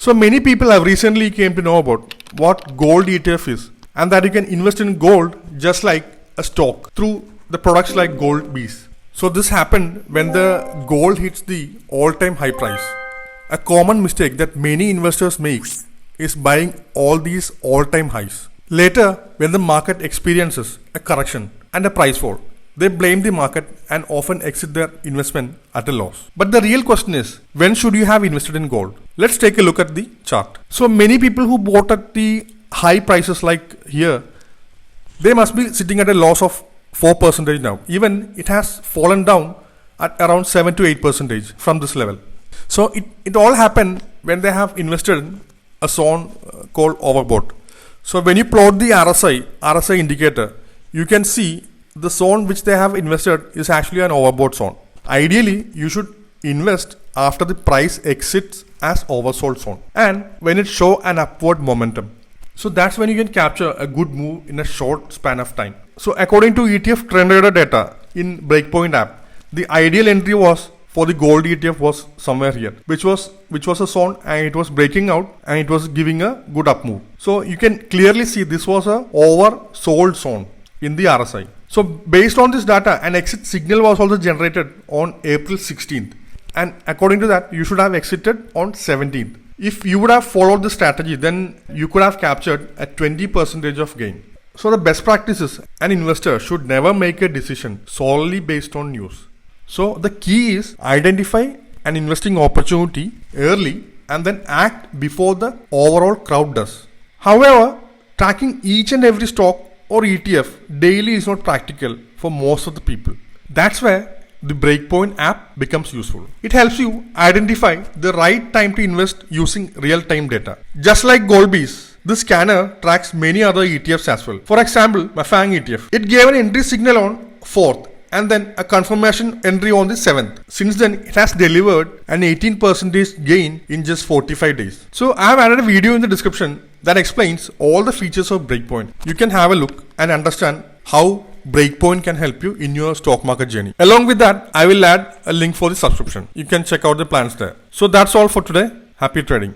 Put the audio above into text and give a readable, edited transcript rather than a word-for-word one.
So many people have recently came to know about what gold ETF is and that you can invest in gold just like a stock through the products like GoldBees. So this happened when the gold hits the all-time high price. A common mistake that many investors make is buying all these all-time highs. Later, when the market experiences a correction and a price fall, they blame the market and often exit their investment at a loss. But the real question is, when should you have invested in gold? Let's take a look at the chart. So many people who bought at the high prices like here, they must be sitting at a loss of 4% now. Even it has fallen down at around 7 to 8% from this level. So it all happened when they have invested in a zone called overbought. So when you plot the RSI indicator, you can see the zone which they have invested is actually an overbought zone. Ideally, you should invest after the price exits as oversold zone and when it show an upward momentum. So that's when you can capture a good move in a short span of time. So according to ETF trend radar data in Breakpoint app, the ideal entry was for the gold ETF was somewhere here, which was a zone and it was breaking out and it was giving a good up move. So you can clearly see this was a oversold zone in the RSI. So based on this data, an exit signal was also generated on April 16th. And according to that, you should have exited on 17th. If you would have followed the strategy, then you could have captured a 20% of gain. So the best practice is an investor should never make a decision solely based on news. So the key is identify an investing opportunity early and then act before the overall crowd does. However, tracking each and every stock or ETF daily is not practical for most of the people. That's where the Breakpoint app becomes useful. It helps you identify the right time to invest using real-time data. Just like GoldBees, this scanner tracks many other ETFs as well. For example, my FANG ETF. It gave an entry signal on 4th and then a confirmation entry on the 7th. Since then, it has delivered an 18% gain in just 45 days. So I have added a video in the description that explains all the features of Breakpoint. You can have a look and understand how Breakpoint can help you in your stock market journey. Along with that, I will add a link for the subscription. You can check out the plans there. So that's all for today. Happy trading.